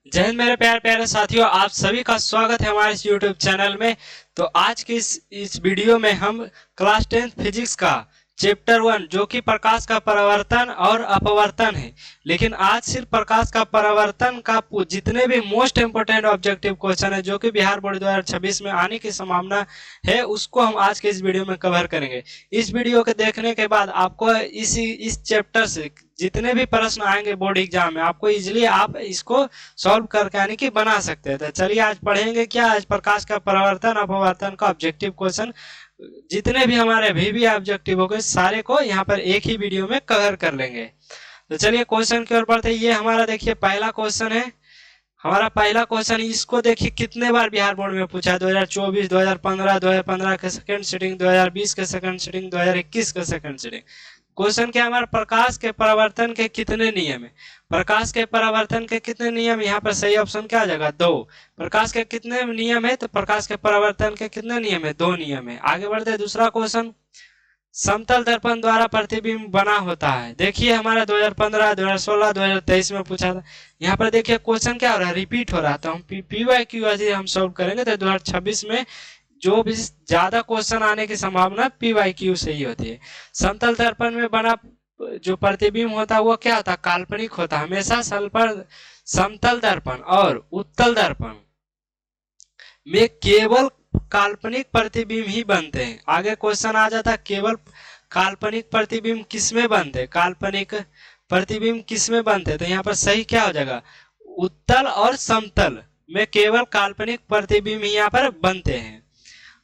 जय हिंद मेरे प्यारे प्यारे साथियों, आप सभी का स्वागत है हमारे इस YouTube चैनल में। तो आज की इस वीडियो में हम क्लास 10 फिजिक्स का चैप्टर 1 जो कि प्रकाश का परावर्तन और अपवर्तन है। लेकिन आज सिर्फ प्रकाश का परावर्तन का जितने भी मोस्ट इंपोर्टेंट ऑब्जेक्टिव क्वेश्चन है जो कि बिहार बोर्ड 2026 में आने की संभावना है, उसको हम आज के इस वीडियो में कवर करेंगे। इस वीडियो के देखने के बाद आपको इस चैप्टर से जितने भी प्रश्न आएंगे बोर्ड एग्जाम में, आपको इजिली आप इसको सॉल्व करके यानी कि बना सकते हैं। तो चलिए आज पढ़ेंगे क्या, आज प्रकाश का परावर्तन अपवर्तन का ऑब्जेक्टिव क्वेश्चन जितने भी हमारे अभी भी ऑब्जेक्टिव हो गए सारे को यहाँ पर एक ही वीडियो में कवर कर लेंगे। तो चलिए क्वेश्चन की ओर बढ़ते हैं। ये हमारा देखिए पहला क्वेश्चन है। हमारा पहला क्वेश्चन, इसको देखिए कितने बार बिहार बोर्ड में पूछा है। 2024, 2015, 2015 के सेकंड सीटिंग, 2020 के सेकंड सीटिंग, 2021 के सेकंड सीटिंग। क्वेश्चन क्या, हमारे प्रकाश के परावर्तन के कितने नियम है। प्रकाश के परावर्तन के कितने नियम, यहाँ पर सही ऑप्शन क्या आ जाएगा, 2। प्रकाश के कितने नियम है, तो प्रकाश के परावर्तन के कितने नियम है, 2 नियम है। आगे बढ़ते हैं दूसरा क्वेश्चन, समतल दर्पण द्वारा प्रतिबिंब बना होता है। देखिए हमारा 2015, 2016, 2023 में पूछा था। यहाँ पर देखिए क्वेश्चन क्या हो रहा है, रिपीट हो रहा है। तो हम PYQ हम सॉल्व करेंगे तो 2026 में जो भी ज्यादा क्वेश्चन आने की संभावना PYQ से ही होती है। समतल दर्पण में बना जो प्रतिबिंब होता है वो क्या होता है, काल्पनिक होता है। हमेशा समतल दर्पण और उत्तल दर्पण में केवल काल्पनिक प्रतिबिंब ही बनते हैं। आगे क्वेश्चन आ जाता है, केवल काल्पनिक प्रतिबिंब किसमें बनते हैं, काल्पनिक प्रतिबिंब किसमें बनते हैं। तो यहाँ पर सही क्या हो जाएगा, उत्तल और समतल में केवल काल्पनिक प्रतिबिंब ही यहाँ पर बनते हैं।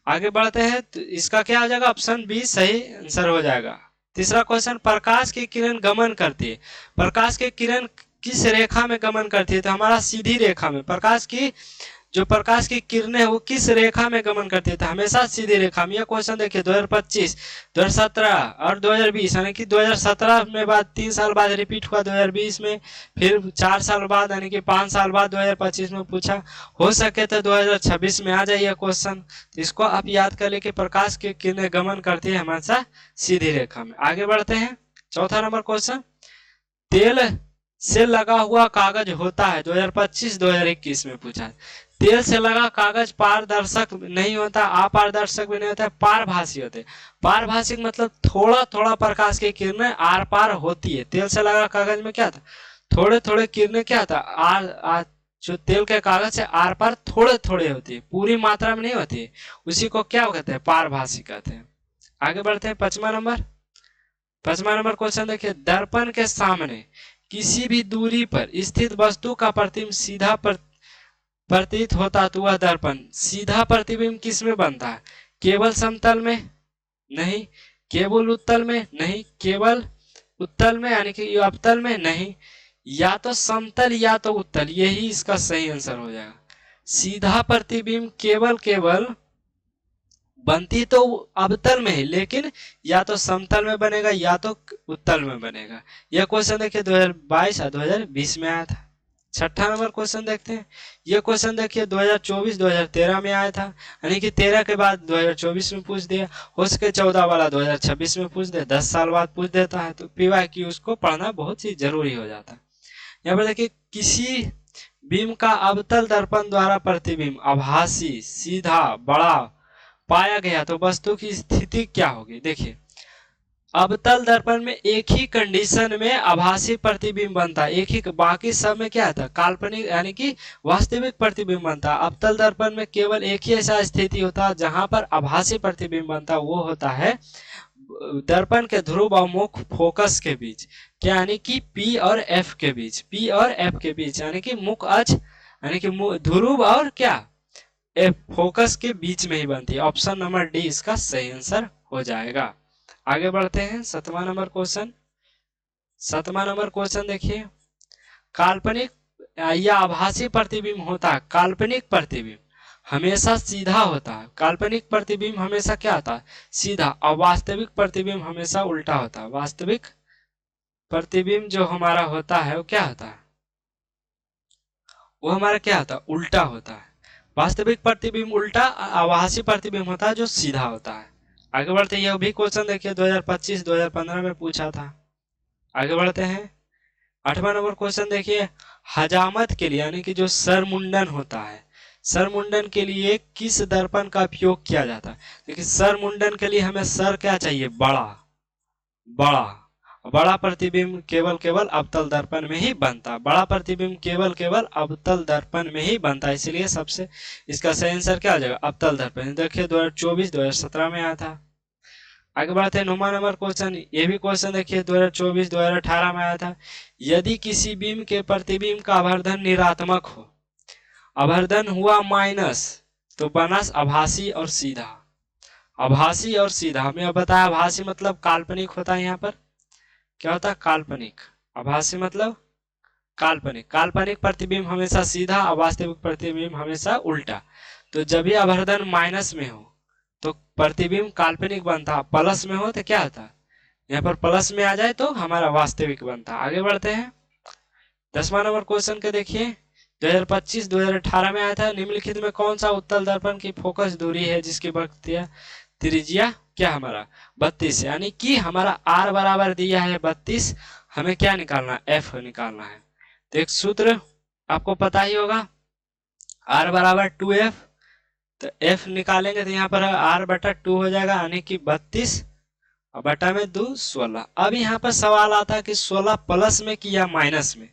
आगे बढ़ते हैं तो इसका क्या आ जाएगा, ऑप्शन बी सही आंसर हो जाएगा। तीसरा क्वेश्चन, प्रकाश की किरण गमन करती है। प्रकाश की किरण किस रेखा में गमन करती है, तो हमारा सीधी रेखा में। प्रकाश की किरणें वो किस रेखा में गमन करती है, तो हमेशा सीधी रेखा में। यह क्वेश्चन देखिए 2025, 2017 और 2020, यानी कि 2017 में बाद 3 साल बाद रिपीट हुआ 2020 में, फिर 4 साल बाद यानी कि 5 साल बाद 2025 में पूछा। हो सके तो 2026 में आ जाइए क्वेश्चन। तो इसको आप याद कर ले कि प्रकाश की किरणें गमन करती है हमेशा सीधी रेखा में। आगे बढ़ते हैं, चौथा नंबर क्वेश्चन, तेल से लगा हुआ कागज होता है। 2025-2021 में पूछा है। तेल से लगा कागज पारदर्शक नहीं होता, अपारदर्शक भी नहीं होता, पारभासी होते। पारभाषिक मतलब थोड़ा थोड़ा प्रकाश की किरणें आर पार होती है। तेल से लगा कागज में क्या था, थोड़े थोड़े किरणें क्या था, जो तेल के कागज से आर पार थोड़े थोड़े होती है, पूरी मात्रा में नहीं होती है। उसी को क्या कहते हैं, पारभासी कहते हैं। आगे बढ़ते हैं पांचवा नंबर क्वेश्चन देखिए, दर्पण के सामने किसी भी दूरी पर स्थित वस्तु का प्रतिबिंब सीधा प्रतीत होता तो वह दर्पण। सीधा प्रतिबिंब किस में बनता है, केवल समतल में नहीं, केवल उत्तल में नहीं, केवल उत्तल में यानी कि अवतल में नहीं, या तो समतल या तो उत्तल, यही इसका सही आंसर हो जाएगा। सीधा प्रतिबिंब केवल बनती तो अवतल में है, लेकिन या तो समतल में बनेगा या तो उत्तल में बनेगा। यह क्वेश्चन देखिए 2022 और 2020 में आया था। छठा नंबर क्वेश्चन देखते हैं। यह क्वेश्चन देखिए 2024-2013 में आया था, यानी कि 13 के बाद 2024 में पूछ दिया। हो सके 14 वाला 2026 में पूछ दे, 10 साल बाद पूछ देता है। तो PYQ उसको पढ़ना बहुत ही जरूरी हो जाता है। यहाँ पर देखिए, किसी बीम का अवतल दर्पण द्वारा प्रतिबिंब आभासी, सीधा, बड़ा पाया गया तो वस्तु की स्थिति क्या होगी। देखिए अवतल दर्पण में एक ही कंडीशन में आभासी प्रतिबिंब बनता है, एक ही, बाकी सब में क्या था, काल्पनिक यानी कि वास्तविक प्रतिबिंब बनता है। अवतल दर्पण में केवल एक ही ऐसा स्थिति होता है जहां पर आभासी प्रतिबिंब बनता है, वो होता है दर्पण के ध्रुव और मुख्य फोकस के बीच, क्या यानी कि P और F के बीच, P और F के बीच, यानी कि मुख्य अक्ष यानी कि ध्रुव और क्या फोकस के बीच में ही बनती है। ऑप्शन नंबर डी इसका सही आंसर हो जाएगा। आगे बढ़ते हैं सातवां नंबर क्वेश्चन देखिए, काल्पनिक या आभासी प्रतिबिंब होता है। काल्पनिक प्रतिबिंब हमेशा सीधा होता है, काल्पनिक प्रतिबिंब हमेशा क्या होता है, सीधा, और वास्तविक प्रतिबिंब हमेशा उल्टा होता है। वास्तविक प्रतिबिंब जो हमारा होता है वो क्या होता है, वो हमारा क्या होता है, उल्टा होता है। वास्तविक प्रतिबिंब उल्टा, आभासी प्रतिबिंब होता है जो सीधा होता है। आगे बढ़ते हैं, यह भी क्वेश्चन देखिए 2025-2015 में पूछा था। आगे बढ़ते हैं, 8वां नंबर क्वेश्चन देखिए, हजामत के लिए यानी कि जो सर मुंडन होता है, सर मुंडन के लिए किस दर्पण का उपयोग किया जाता है? देखिए सर मुंडन के लिए हमें सर क्या चाहिए? बड़ा, बड़ा, बड़ा प्रतिबिंब केवल केवल अवतल दर्पण में ही बनता है। बड़ा प्रतिबिंब केवल केवल अवतल दर्पण में ही बनता है, इसलिए सबसे इसका सही आंसर क्या हो जाएगा? अवतल दर्पण। देखिए 2024 2017 में आया था। आगे बढ़ते हैं 9वां नंबर क्वेश्चन। ये भी क्वेश्चन देखिए 2024 2018 में आया था। यदि किसी बीम के प्रतिबिंब का आवर्धन ऋणात्मक हो, आवर्धन हुआ माइनस, तो बना आभासी और सीधा। आभासी और सीधा हमें अब बताया, आभासी मतलब काल्पनिक होता है। यहाँ पर क्या होता है? काल्पनिक। आभासी मतलब काल्पनिक। काल्पनिक प्रतिबिंब हमेशा सीधा, अवास्तविक प्रतिबिंब हमेशा उल्टा। तो जब भी आवर्धन माइनस में हो तो प्रतिबिंब काल्पनिक बनता, प्लस में हो तो क्या होता? यहाँ पर प्लस में आ जाए तो हमारा वास्तविक बनता। आगे बढ़ते हैं 10वां नंबर क्वेश्चन के देखिए 2025-2018 में आया था। निम्नलिखित में कौन सा उत्तल दर्पण की फोकस दूरी है जिसकी त्रिज्या क्या हमारा 32, यानी कि हमारा आर बराबर दिया है 32, हमें क्या निकालना है? एफ निकालना है। तो एक सूत्र आपको पता ही होगा, आर बराबर 2f। तो एफ निकालेंगे तो यहाँ पर आर बटा 2 हो जाएगा, यानी कि 32 और बटा में 2 16। अब यहाँ पर सवाल आता है कि 16 प्लस में कि या माइनस में।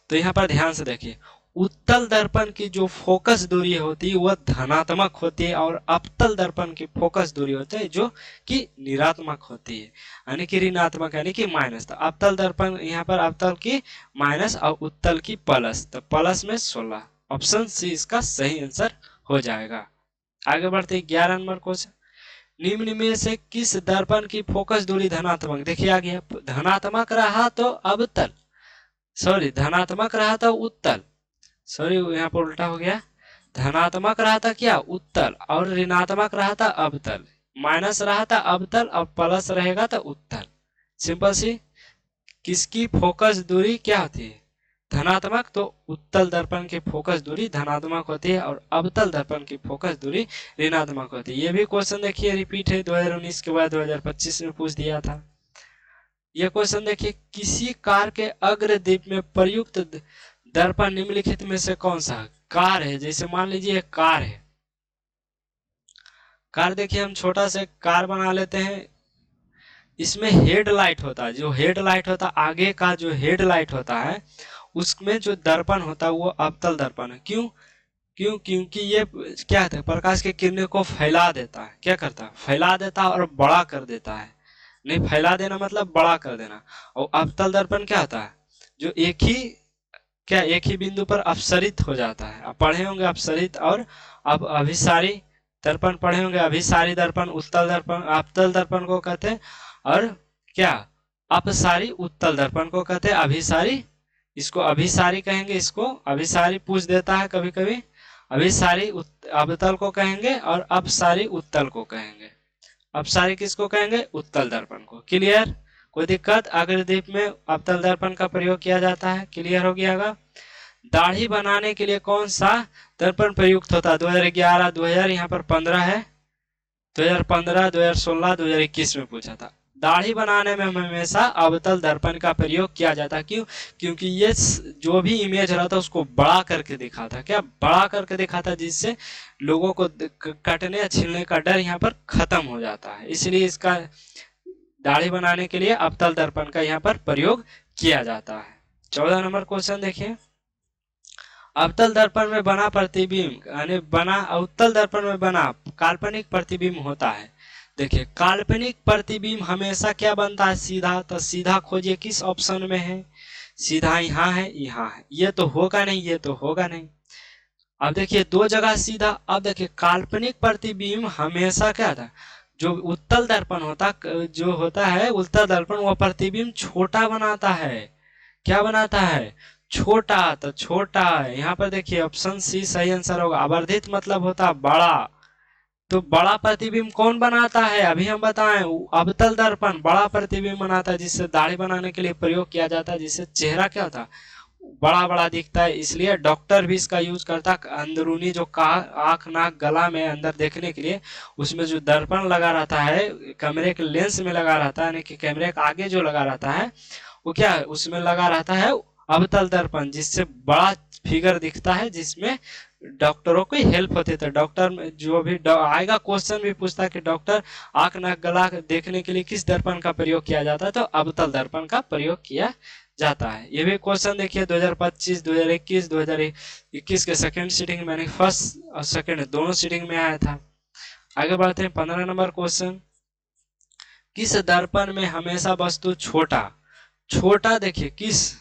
तो यहाँ पर ध्यान से देखिए, उत्तल दर्पण की जो फोकस दूरी होती है वह धनात्मक होती है और अवतल दर्पण की फोकस दूरी होती है जो कि ऋणात्मक होती है, यानी कि ऋणात्मक यानी कि माइनस। तो अवतल दर्पण यहाँ पर अवतल की माइनस और उत्तल की प्लस, तो प्लस में 16। ऑप्शन सी इसका सही आंसर हो जाएगा। आगे बढ़ते 11 नंबर क्वेश्चन। निम्न में से किस दर्पण की फोकस दूरी धनात्मक? देखिए आ गया, धनात्मक रहा तो अवतल, सॉरी धनात्मक रहा तो उत्तल, सॉरी यहाँ पर उल्टा हो गया, धनात्मक रहा था क्या? उत्तल, और ऋणात्मक रहा था अवतल। माइनस रहा था अवतल और प्लस रहेगा तो उत्तल। सिंपल सी, किसकी फोकस दूरी क्या होती है? धनात्मक। तो उत्तल दर्पण की फोकस दूरी धनात्मक होती है और अवतल दर्पण की फोकस दूरी ऋणात्मक होती है। ये भी क्वेश्चन देखिए रिपीट है, 2019 के बाद 2025 में पूछ दिया था। यह क्वेश्चन देखिए, किसी कार के अग्रदीप में प्रयुक्त दर्पण निम्नलिखित में से कौन सा? कार है, जैसे मान लीजिए एक कार है, कार देखिए हम छोटा से कार बना लेते हैं, इसमें हेडलाइट होता है, जो हेडलाइट होता है आगे का जो हेडलाइट होता है उसमें जो दर्पण होता है वो अवतल दर्पण है। क्यों? क्योंकि ये क्या होता है? प्रकाश की किरणें को फैला देता है। क्या करता है? फैला देता है और बड़ा कर देता है। नहीं, फैला देना मतलब बड़ा कर देना। और अवतल दर्पण क्या होता है? जो एक ही बिंदु पर अपसरित हो जाता है। आप पढ़े होंगे अपसरित और अब अभिसारी दर्पण पढ़े होंगे। अभिसारी दर्पण उत्तल दर्पण अवतल दर्पण को कहते हैं, और क्या अपसारी उत्तल दर्पण को कहते हैं। अभिसारी, इसको अभिसारी कहेंगे, इसको अभिसारी पूछ देता है कभी कभी। अभिसारी अवतल को कहेंगे और अपसारी उत्तल को कहेंगे। अपसारी किसको कहेंगे? उत्तल दर्पण को। क्लियर? कोई दिक्कत? अग्रदीप में अवतल दर्पण का प्रयोग किया जाता है। क्लियर हो गया? दाढ़ी बनाने के लिए कौन सा दर्पण प्रयुक्त होता है? 2011 2000 यहाँ पर 15 है, 2015 2016 2021 में पूछा था। दाढ़ी बनाने में हमेशा अवतल दर्पण का प्रयोग किया जाता है। क्यों? क्योंकि ये जो भी इमेज रहता है उसको बड़ा करके दिखाता, क्या बड़ा करके दिखाता, जिससे लोगों को कटने या छीलने का डर यहाँ पर खत्म हो जाता है। इसलिए इसका दाढ़ी बनाने के लिए अवतल दर्पण का यहाँ पर प्रयोग किया जाता है। 14 नंबर क्वेश्चन देखिए, अवतल दर्पण में बना प्रतिबिंब यानी बना अवतल दर्पण में बना काल्पनिक प्रतिबिंब होता है। देखिए काल्पनिक प्रतिबिंब हमेशा क्या बनता है? सीधा। तो सीधा खोजिए किस ऑप्शन में है? सीधा यहाँ है, यहाँ है, ये तो होगा नहीं, ये तो होगा नहीं। अब देखिए दो जगह सीधा। अब देखिए काल्पनिक प्रतिबिंब हमेशा क्या था? जो उत्तल दर्पण जो होता है उत्तल दर्पण, वह प्रतिबिंब छोटा बनाता है। क्या बनाता है? छोटा। तो छोटा है यहाँ पर देखिए ऑप्शन सी सही आंसर होगा। आवर्धित मतलब होता है बड़ा। तो बड़ा प्रतिबिंब कौन बनाता है? अभी हम बताएं, अवतल दर्पण बड़ा प्रतिबिंब बनाता है, जिससे दाढ़ी बनाने के लिए प्रयोग किया जाता है, जिससे चेहरा क्या होता है? बड़ा बड़ा दिखता है। इसलिए डॉक्टर भी इसका यूज करता है अंदरूनी जो आंख नाक गला में अंदर देखने के लिए, उसमें जो दर्पण लगा रहता है कैमरे के लेंस में लगा रहता है, यानी कि कैमरे के आगे जो लगा रहता है वो क्या है? उसमें लगा रहता है अवतल दर्पण, जिससे बड़ा फिगर दिखता है, जिसमें डॉक्टरों को हेल्प होती है। तो डॉक्टर में जो भी आएगा क्वेश्चन भी पूछता है कि डॉक्टर आंख नाक गला देखने के लिए किस दर्पण का प्रयोग किया जाता है, तो अवतल दर्पण का प्रयोग किया जाता है। ये भी क्वेश्चन देखिए 2025, 2021, 2021 के सेकंड सीटिंग में, फर्स्ट और सेकंड दोनों सीटिंग में आया था। आगे बढ़ते हैं 15 नंबर क्वेश्चन। किस दर्पण में हमेशा वस्तु छोटा छोटा देखिए किस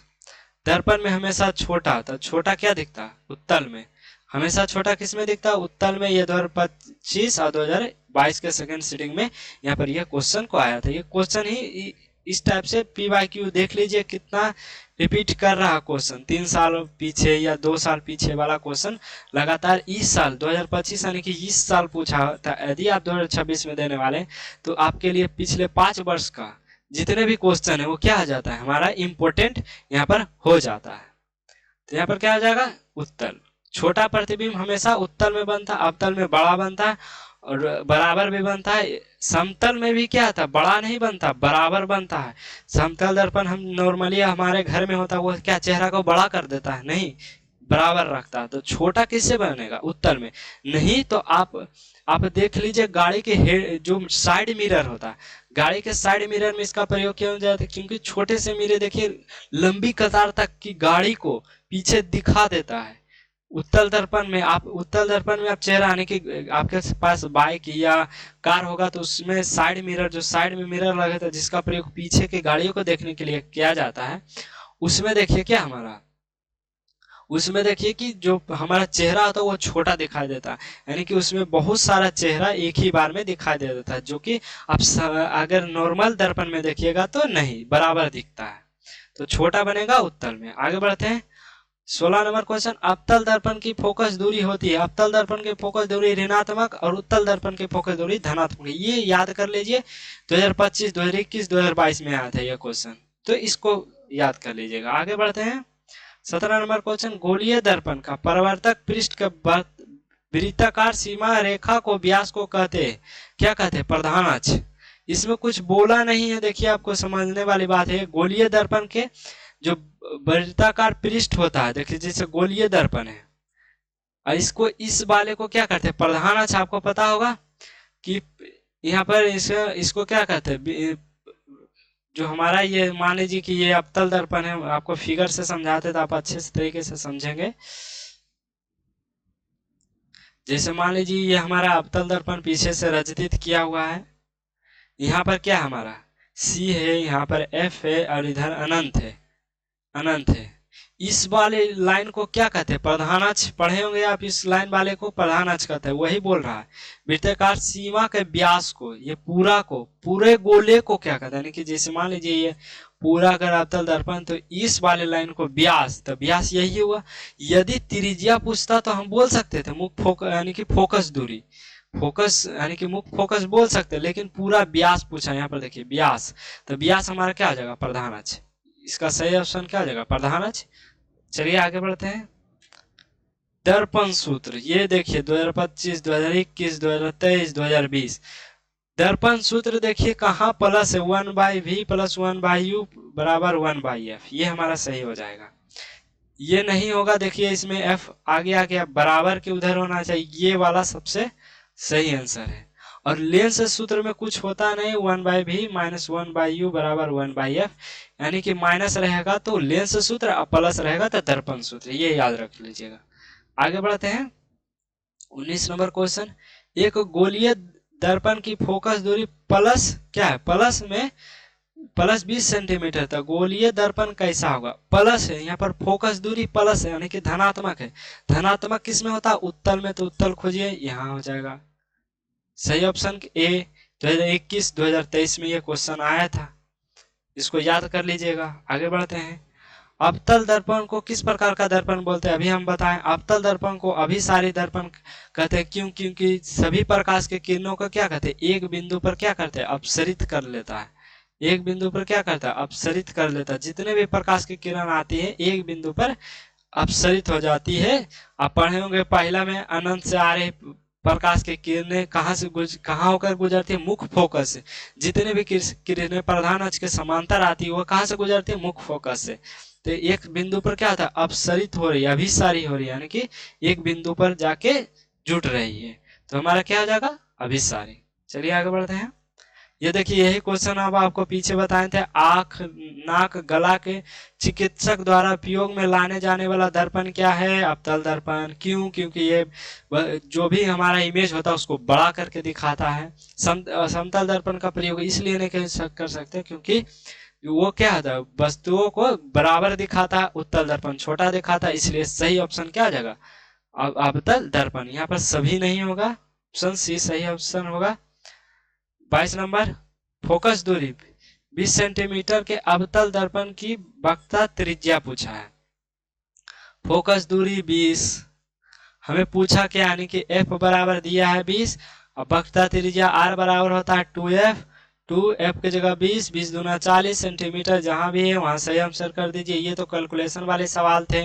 दर्पण में हमेशा छोटा, तो छोटा क्या दिखता है? उत्तल में हमेशा छोटा किस में दिखता है? उत्तल में। ये 2025 और 2022 के सेकंड सीटिंग में यहाँ पर यह क्वेश्चन को आया था। ये क्वेश्चन ही इस टाइप से PYQ देख लीजिए कितना रिपीट कर रहा क्वेश्चन, 3 साल पीछे या 2 साल पीछे वाला क्वेश्चन लगातार इस साल 2025 यानी कि इस साल पूछा था। यदि आप 2026 में देने वाले तो आपके लिए पिछले 5 वर्ष का जितने भी क्वेश्चन है वो क्या आ जाता है? हमारा इम्पोर्टेंट यहाँ पर हो जाता है। तो यहाँ पर क्या आ जाएगा? उत्तल। छोटा प्रतिबिंब हमेशा उत्तल में बनता है, अवतल में बड़ा बनता है और बराबर भी बनता है। समतल में भी क्या आता है? बड़ा नहीं बनता, बराबर बनता है। समतल दर्पण हम नॉर्मली हमारे घर में होता है, वो क्या चेहरा को बड़ा कर देता है? नहीं, बराबर रखता है। तो छोटा किससे बनेगा? उत्तल में। नहीं तो आप देख लीजिए गाड़ी के जो साइड मिरर होता है, गाड़ी के साइड मिरर में इसका प्रयोग किया जाता है, क्योंकि छोटे से मिरर देखिए लंबी कतार तक की गाड़ी को पीछे दिखा देता है। उत्तल दर्पण में आप चेहरा आने की, आपके पास बाइक या कार होगा तो उसमें साइड मिरर, जो साइड में मिरर लगे था जिसका प्रयोग पीछे की गाड़ियों को देखने के लिए किया जाता है, उसमें देखिए क्या हमारा, उसमें देखिए कि जो हमारा चेहरा होता है वो छोटा दिखाई देता है, यानी कि उसमें बहुत सारा चेहरा एक ही बार में दिखाई दे देता है, जो कि आप अगर नॉर्मल दर्पण में देखिएगा तो नहीं, बराबर दिखता है। तो छोटा बनेगा उत्तल में। आगे बढ़ते हैं 16 नंबर क्वेश्चन। अवतल दर्पण की फोकस दूरी होती है, अवतल दर्पण की फोकस दूरी ऋणात्मक और उत्तल दर्पण की फोकस दूरी धनात्मक। ये याद कर लीजिए 2025, 2021, 2022 में आया था ये क्वेश्चन, तो इसको याद कर लीजिएगा। आगे बढ़ते हैं 17 नंबर क्वेश्चन। गोलीय दर्पण का परावर्तक पृष्ठ के वृत्ताकार सीमा रेखा को व्यास को कहते हैं, क्या कहते हैं? प्रधान अक्ष। इसमें कुछ बोला नहीं है, देखिए आपको समझने वाली बात है। गोलीय दर्पण के जो वृत्ताकार पृष्ठ होता है, देखिए जैसे गोलीय दर्पण है, और इसको इस वाले को क्या कहते हैं? प्रधान अक्ष। आपको पता होगा कि यहाँ पर इसको क्या कहते हैं? जो हमारा ये मान लीजिए कि ये अवतल दर्पण है, आपको फिगर से समझाते तो आप अच्छे से तरीके से समझेंगे। जैसे मान लीजिए ये हमारा अवतल दर्पण पीछे से रचित किया हुआ है, यहाँ पर क्या हमारा C है, यहाँ पर F है और इधर अनंत है, अनंत है। इस वाले लाइन को क्या कहते हैं? प्रधान अक्ष। पढ़े होंगे आप, इस लाइन वाले को प्रधान अक्ष कहते हैं, वही बोल रहा है। वृत्ताकार सीमा के व्यास को, ये पूरा को, पूरे गोले को क्या कहते हैं? यानी कि जैसे मान लीजिए ये पूरा अगर अवतल दर्पण, तो इस वाले लाइन को व्यास, तो व्यास यही हुआ। यदि त्रिज्या पूछता तो हम बोल सकते थे मुख्य फोकस, यानी कि फोकस दूरी, फोकस यानी कि मुख्य फोकस बोल सकते, लेकिन पूरा व्यास पूछा। यहाँ पर देखिए व्यास, तो व्यास हमारा क्या आ जाएगा? प्रधान अक्ष। इसका सही ऑप्शन क्या आ जाएगा? प्रधान अक्ष। चलिए आगे बढ़ते हैं। दर्पण सूत्र, ये देखिए 2025, 2021, 2023, 2020 दर्पण सूत्र देखिए कहाँ प्लस है, 1/v प्लस 1/u बराबर 1/f। ये हमारा सही हो जाएगा। ये नहीं होगा, देखिए इसमें f आगे आ गया, बराबर के उधर होना चाहिए, ये वाला सबसे सही आंसर है। और लेंस सूत्र में कुछ होता नहीं, 1/v माइनस 1/u बराबर 1/f, यानी कि माइनस रहेगा तो लेंस सूत्र और प्लस रहेगा तो दर्पण सूत्र, ये याद रख लीजिएगा। आगे बढ़ते हैं 19 नंबर क्वेश्चन। एक गोलीय दर्पण की फोकस दूरी प्लस क्या है? प्लस में प्लस 20 सेंटीमीटर, तो गोलीय दर्पण कैसा होगा? प्लस है, यहाँ पर फोकस दूरी प्लस है, यानी कि धनात्मक है। धनात्मक किस में होता है? उत्तल में, तो उत्तल खोजिए, यहाँ हो जाएगा सही ऑप्शन ए। 2021, 2023 में ये क्वेश्चन आया था, इसको याद कर लीजिएगा। आगे बढ़ते हैं। अवतल दर्पण को किस प्रकार का दर्पण बोलते हैं? अभी हम बताएं। अवतल दर्पण को अभिसारी दर्पण कहते हैं, क्यों? क्योंकि सभी प्रकाश के किरणों को क्या कहते हैं? एक बिंदु पर क्या करते हैं? अपसरित कर लेता है। एक बिंदु पर क्या करता है? अपसरित कर लेता है। जितने भी प्रकाश की किरण आती है एक बिंदु पर अपसरित हो जाती है। आप पढ़े होंगे पहला में, अनंत से आ रहे प्रकाश की किरणें कहाँ होकर गुजरती है? मुख्य फोकस से। जितने भी किरणें प्रधान अक्ष के समांतर आती है वो कहाँ से गुजरती है? मुख्य फोकस से। तो एक बिंदु पर क्या था, अपसरित हो रही है, अभिसारी हो रही है, यानी कि एक बिंदु पर जाके जुट रही है, तो हमारा क्या हो जाएगा, अभिसारी। चलिए आगे बढ़ते हैं। ये देखिए यही क्वेश्चन अब आपको पीछे बताए थे, आंख नाक गला के चिकित्सक द्वारा उपयोग में लाने जाने वाला दर्पण क्या है, अवतल दर्पण। क्यों, क्योंकि ये जो भी हमारा इमेज होता है उसको बड़ा करके दिखाता है। समतल दर्पण का प्रयोग इसलिए नहीं कर सकते क्योंकि वो क्या होता है, वस्तुओं को बराबर दिखाता है, उत्तल दर्पण छोटा दिखाता है, इसलिए सही ऑप्शन क्या हो जाएगा, अवतल दर्पण। यहाँ पर सभी नहीं होगा, ऑप्शन सी सही ऑप्शन होगा। 22 नंबर, फोकस दूरी 20 सेंटीमीटर के अवतल दर्पण की वक्रता त्रिज्या पूछा है। फोकस दूरी 20 हमें पूछा क्या, यानी कि f बराबर दिया है 20 और वक्रता त्रिज्या r बराबर होता है 2f। 2f की जगह 20, 20 दूना 40 सेंटीमीटर, जहां भी है वहां सही आंसर कर दीजिए। ये तो कैलकुलेशन वाले सवाल थे,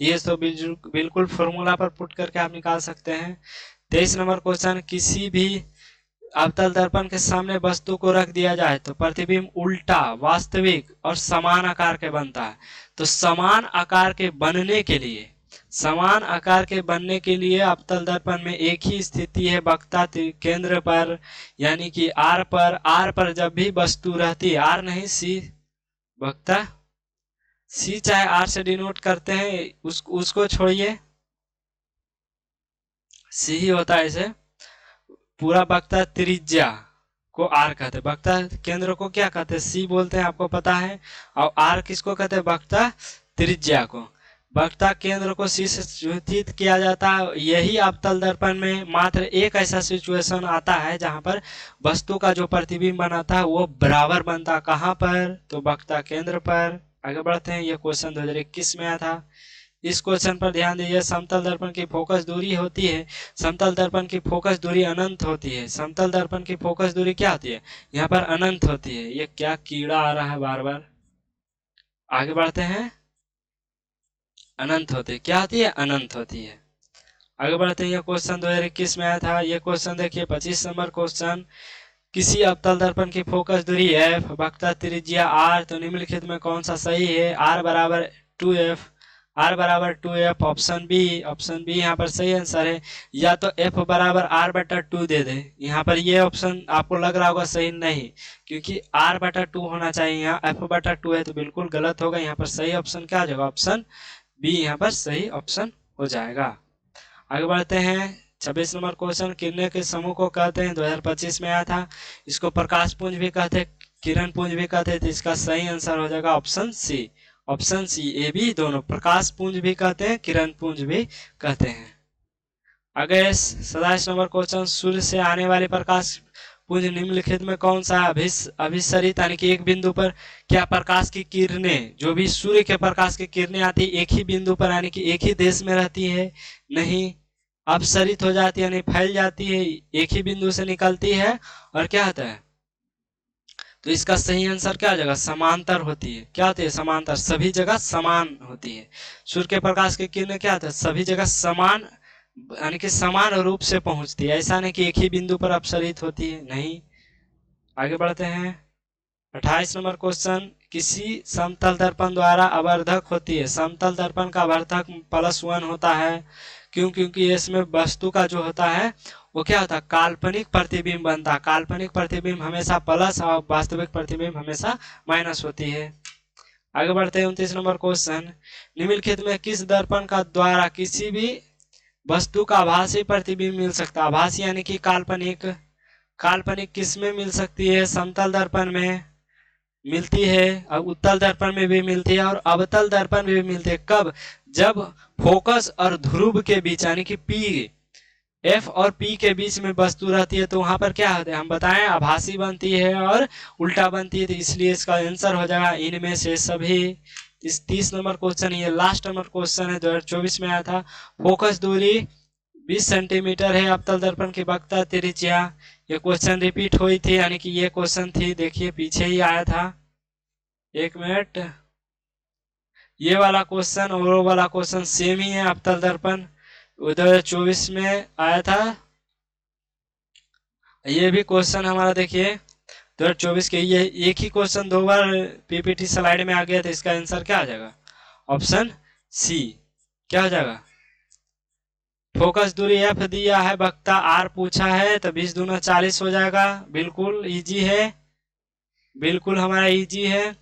ये तो बिल्कुल फॉर्मूला पर पुट करके आप निकाल सकते हैं। 23 नंबर क्वेश्चन, किसी भी अवतल दर्पण के सामने वस्तु को रख दिया जाए तो प्रतिबिंब उल्टा, वास्तविक और समान आकार के बनता है। तो समान आकार के बनने के लिए, समान आकार के बनने के लिए अवतल दर्पण में एक ही स्थिति है, वक्रता केंद्र पर, यानी कि आर पर। आर पर जब भी वस्तु रहती है, आर नहीं सी, वक्रता सी चाहे आर से डिनोट करते हैं, उसको छोड़िए, सी ही होता है इसे। पूरा वक्रता त्रिज्या को आर कहते हैं, वक्रता केंद्र को क्या कहते हैं, सी बोलते हैं, आपको पता है। और आर किसको कहते हैं, वक्रता त्रिज्या को। वक्रता केंद्र को सी से सूचित किया जाता है। यही अवतल दर्पण में मात्र एक ऐसा सिचुएशन आता है जहां पर वस्तु का जो प्रतिबिंब बनाता है वो बराबर बनता, कहां पर, तो वक्रता केंद्र पर। आगे बढ़ते हैं, यह क्वेश्चन 2021 में आया था। इस क्वेश्चन पर ध्यान दीजिए, समतल दर्पण की फोकस दूरी होती है, समतल दर्पण की फोकस दूरी अनंत होती है। समतल दर्पण की फोकस दूरी क्या होती है, यहाँ पर अनंत होती है। ये क्या कीड़ा आ रहा है बार बार, आगे बढ़ते हैं। अनंत होती है, क्या होती है, अनंत होती है। आगे बढ़ते हैं, ये क्वेश्चन 2021 में आया था। ये क्वेश्चन देखिए 25 नंबर क्वेश्चन, किसी अवतल दर्पण की फोकस दूरी f, वक्रता त्रिज्या r, तो निम्नलिखित में कौन सा सही है, r बराबर 2f, r बराबर 2f, ऑप्शन बी यहाँ पर सही आंसर है। या तो f बराबर r बटा 2 दे दे, यहाँ पर ये ऑप्शन आपको लग रहा होगा सही, नहीं, क्योंकि r बटा 2 होना चाहिए, यहाँ f बटा 2 है तो बिल्कुल गलत होगा। यहाँ पर सही ऑप्शन क्या हो जाएगा, ऑप्शन बी यहाँ पर सही ऑप्शन हो जाएगा। आगे बढ़ते हैं, 26 नंबर क्वेश्चन, किरणें के समूह को कहते हैं, 2025 में आया था। इसको प्रकाश पुंज भी कहते हैं, किरण पुंज भी कहते हैं, तो इसका सही आंसर हो जाएगा option C. Option C, A B दोनों, प्रकाश पुंज भी कहते हैं, किरण पुंज भी कहते हैं। आगे 27 नंबर क्वेश्चन, सूर्य से आने वाले प्रकाश पुंज निम्नलिखित में कौन सा अभिसरित, यानी कि एक बिंदु पर क्या प्रकाश की किरणें, जो भी सूर्य के प्रकाश की किरणें आती है एक ही बिंदु पर, यानी कि एक ही देश में रहती है, नहीं, अपसरित हो जाती है, यानी फैल जाती है, एक ही बिंदु से निकलती है, और क्या होता है, तो इसका सही आंसर क्या हो जाएगा, समांतर होती है। क्या होती है, समांतर, सभी जगह समान होती है। सूर्य के प्रकाश की किरणें क्या होता है, सभी जगह समान, यानी कि समान रूप से पहुंचती है, ऐसा नहीं कि एक ही बिंदु पर अपसरित होती है, नहीं। आगे बढ़ते हैं, 28 नंबर क्वेश्चन, किसी समतल दर्पण द्वारा आवर्धक होती है। समतल दर्पण का आवर्धक +1 होता है, क्यों, क्योंकि इसमें वस्तु का जो होता है वो क्या होता है, काल्पनिक प्रतिबिंब बनता है। काल्पनिक प्रतिबिंब हमेशा प्लस और वास्तविक प्रतिबिंब हमेशा माइनस होती है। आगे बढ़ते हैं, 29 नंबर क्वेश्चन, निम्नलिखित में किस दर्पण का द्वारा किसी भी वस्तु का आभासी प्रतिबिंब मिल सकता है। आभासी यानी कि काल्पनिक, काल्पनिक किस में मिल सकती है, समतल दर्पण में मिलती है, और उत्तल दर्पण में भी मिलती है, और अवतल दर्पण में भी मिलती है। कब, जब फोकस और ध्रुव के बीच, यानी कि पी, एफ और पी के बीच में वस्तु रहती है, तो वहां पर क्या होता है, हम बताएं, आभासी बनती है और उल्टा बनती है, तो इसलिए इसका आंसर हो जाएगा इनमें से सभी। 30 नंबर क्वेश्चन, ये लास्ट नंबर क्वेश्चन है, 2024 में आया था। फोकस दूरी 20 सेंटीमीटर है, अवतल दर्पण की वक्रता त्रिज्या। ये क्वेश्चन रिपीट हुई थी, यानी कि ये क्वेश्चन थी, देखिए पीछे ही आया था, एक मिनट, ये वाला क्वेश्चन और वो वाला क्वेश्चन सेम ही है। अवतल दर्पण 2024 में आया था, ये भी क्वेश्चन हमारा देखिए 2024 के, ये एक ही क्वेश्चन 2 बार पीपीटी स्लाइड में आ गया, तो इसका आंसर क्या आ जाएगा, ऑप्शन सी क्या हो जाएगा। फोकस दूरी एफ दिया है, वक्ता आर पूछा है, तो 20 दूना 40 हो जाएगा। बिल्कुल इजी है, बिल्कुल हमारा इजी है,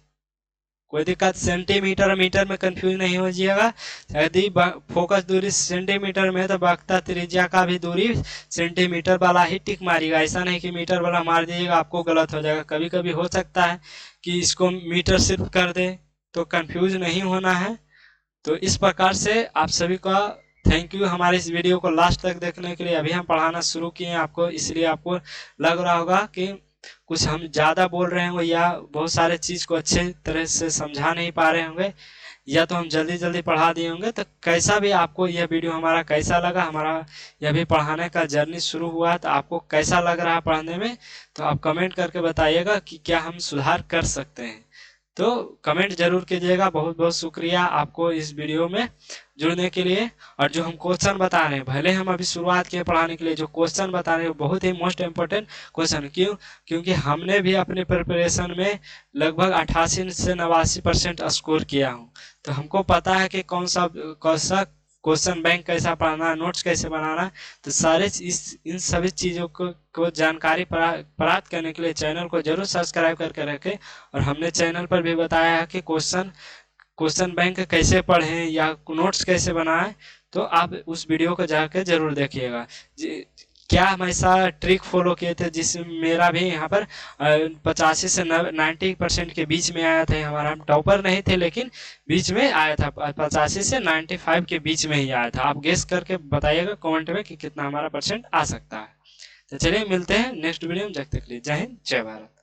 कोई दिक्कत। सेंटीमीटर मीटर में कंफ्यूज नहीं हो जाइएगा। यदि फोकस दूरी सेंटीमीटर में तो वक्ता त्रिज्या का भी दूरी सेंटीमीटर वाला ही टिक मारिएगा। ऐसा नहीं कि मीटर वाला मार दीजिएगा, आपको गलत हो जाएगा। कभी कभी हो सकता है कि इसको मीटर सिर्फ कर दे, तो कंफ्यूज नहीं होना है। तो इस प्रकार से आप सभी का थैंक यू हमारे इस वीडियो को लास्ट तक देखने के लिए। अभी हम पढ़ाना शुरू किए हैं आपको, इसलिए आपको लग रहा होगा कि कुछ हम ज़्यादा बोल रहे होंगे या बहुत सारे चीज़ को अच्छे तरह से समझा नहीं पा रहे होंगे, या तो हम जल्दी जल्दी पढ़ा दिए होंगे। तो कैसा भी आपको यह वीडियो हमारा कैसा लगा, हमारा यह भी पढ़ाने का जर्नी शुरू हुआ, तो आपको कैसा लग रहा है पढ़ने में, तो आप कमेंट करके बताइएगा कि क्या हम सुधार कर सकते हैं। तो कमेंट जरूर कीजिएगा। बहुत बहुत शुक्रिया आपको इस वीडियो में जुड़ने के लिए। और जो हम क्वेश्चन बता रहे हैं, भले हम अभी शुरुआत किए पढ़ाने के लिए, जो क्वेश्चन बता रहे हैं बहुत ही मोस्ट इम्पोर्टेंट क्वेश्चन। क्योंकि हमने भी अपने प्रिपरेशन में लगभग 88 से 89% स्कोर किया हूँ। तो हमको पता है कि कौन सा क्वेश्चन बैंक कैसा पढ़ना है, नोट्स कैसे बनाना है। तो सारे इन सभी चीज़ों को जानकारी प्राप्त करने के लिए चैनल को जरूर सब्सक्राइब करके रखें। और हमने चैनल पर भी बताया है कि क्वेश्चन बैंक कैसे पढ़ें या नोट्स कैसे बनाएं। तो आप उस वीडियो को जाकर जरूर देखिएगा। क्या हम ऐसा ट्रिक फॉलो किए थे जिसमें मेरा भी यहाँ पर 85 से 90% के बीच में आया था हमारा। हम टॉपर नहीं थे, लेकिन बीच में आया था, 85 से 95 के बीच में ही आया था। आप गेस करके बताइएगा कमेंट में कि कितना हमारा परसेंट आ सकता है। तो चलिए मिलते हैं नेक्स्ट वीडियो में, जब तक के लिए जय हिंद जय भारत।